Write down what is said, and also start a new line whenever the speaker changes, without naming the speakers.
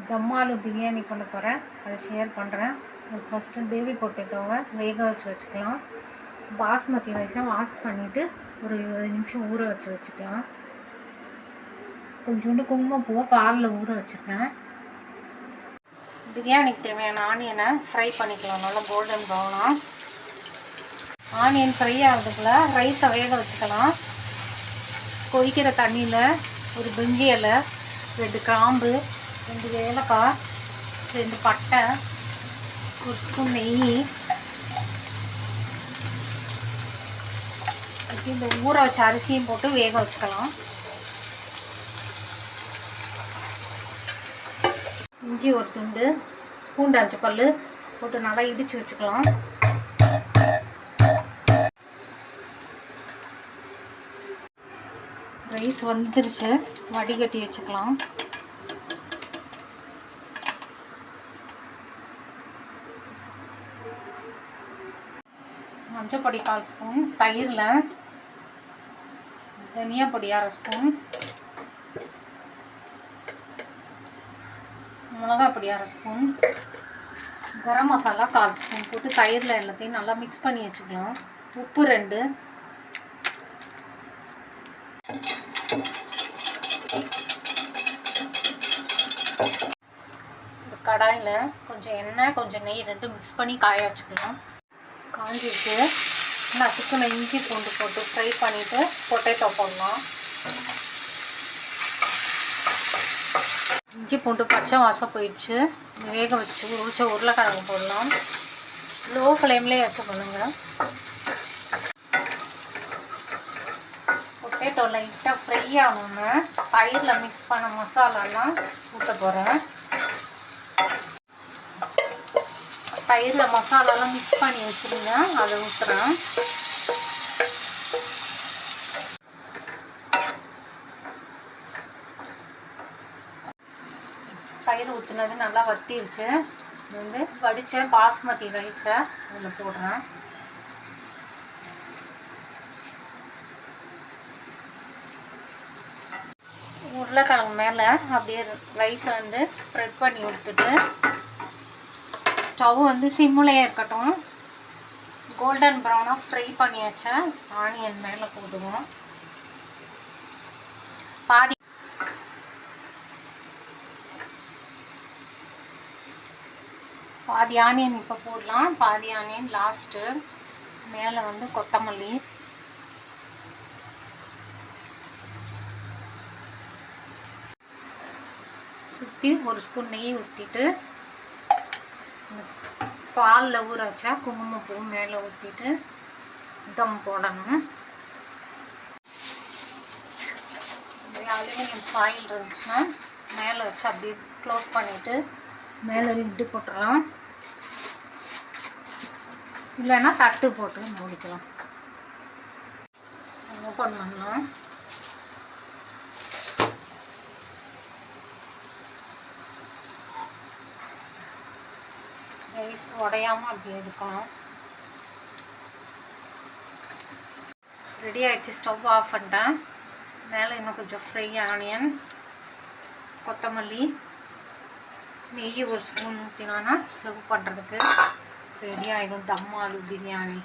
தம் ஆலு பிரியாணி பண்ண போகிறேன், அதை ஷேர் பண்ணுறேன். ஃபஸ்ட்டு பேபி பொட்டேட்டோவை வேக வச்சுக்கலாம். பாஸ்மதி ரைஸை வாஷ் பண்ணிவிட்டு ஒரு 20 நிமிஷம் ஊற வச்சுக்கலாம். கொஞ்சோண்டு குங்குமப்பூவை பாலில் ஊற வச்சுருக்கேன். பிரியாணிக்கு தேவையான ஆனியனை ஃப்ரை பண்ணிக்கலாம், நல்லா கோல்டன் ப்ரௌனாக. ஆனியன் ஃப்ரை ஆகிறதுக்குள்ள ரைஸை வேக வச்சுக்கலாம். கொதிக்கிற தண்ணியில் ஒரு பிரிஞ்சி இலை, 2 கிராம்பு, 2 ஏலக்காய், 2 பட்டை, ஒரு ஸ்பூன் நெய், இந்த ஊற வச்ச அரிசியும் போட்டு வேக வச்சுக்கலாம். இஞ்சி ஒரு துண்டு, பூண்டு 5 பல் போட்டு நல்லா இடித்து வச்சுக்கலாம். ரைஸ் வந்துருச்சு, வடிகட்டி வச்சுக்கலாம். மஞ்சள் பொடி 1/4 ஸ்பூன், தயிரில் தனியா பொடி 1/2 ஸ்பூன், மிளகா பொடி 1/2 ஸ்பூன், கரம் மசாலா 1/4 ஸ்பூன் போட்டு தயிரில் எல்லாத்தையும் நல்லா மிக்ஸ் பண்ணி வச்சுக்கலாம். உப்பு 2, கடாயில் கொஞ்சம் எண்ணெய் கொஞ்சம் நெய் 2 மிக்ஸ் பண்ணி காய வச்சுக்கலாம். காஞ்சிட்டு நசுக்குன இஞ்சி பூண்டு போட்டு ஃப்ரை பண்ணிவிட்டு பொட்டேட்டோ போடலாம். இஞ்சி பூண்டு பச்சை வாசம் போயிடுச்சு. வேக வச்சு உரிச்ச உருளைக்கிழங்கு போடலாம். லோ ஃப்ளேம்லேயே வச்சு பண்ணுங்க. பொட்டேட்டோ லைட்டாக ஃப்ரை ஆகணுன்னு தயிரில் மிக்ஸ் பண்ண மசாலாலாம் ஊற்ற போகிறேன். தயிரில் மசாலாலாம் மிக்ஸ் பண்ணி வச்சுருங்க, அதை ஊற்றுறேன். தயிர் ஊற்றுனது நல்லா வத்திருச்சு. இது வடித்த பாஸ்மதி ரைஸை அதில் போடுறேன். உருளைக்கிழங்கு மேலே அப்படியே ரைஸை வந்து ஸ்ப்ரெட் பண்ணி விட்டுட்டு ஸ்டவ் வந்து சிம்முலையே இருக்கட்டும். கோல்டன் ப்ரௌனாக ஃப்ரை பண்ணி வச்ச ஆனியன் மேலே போடுவோம். பாதி ஆனியன் இப்போ போடலாம், பாதி ஆனியன் லாஸ்ட்டு. மேலே வந்து கொத்தமல்லி, சுற்றி 1 ஸ்பூன் நெய் ஊற்றிட்டு பாலில் ஊற வச்சா குங்குமப்பூ மேலே ஊற்றிட்டு தம் போடணும். அலுமினியம் ஃபாயில் இருந்துச்சுன்னா மேலே வச்சு அப்படியே க்ளோஸ் பண்ணிவிட்டு மேலே லிட்டு போட்டுடலாம். இல்லைன்னா தட்டு போட்டு மூடிக்கலாம். ஓப்பன் பண்ணலாம். ரைஸ் உடையாமல் அப்படியே இருக்கணும். ரெடி ஆகிடுச்சு. ஸ்டவ் ஆஃப் பண்ணிட்டேன். மேலே இன்னும் கொஞ்சம் ஃப்ரை ஆனியன், கொத்தமல்லி, நெய் 1 ஸ்பூன் ஊற்றினோன்னா சர்வ் பண்ணுறதுக்கு ரெடி ஆகிடும் தம் ஆலு பிரியாணி.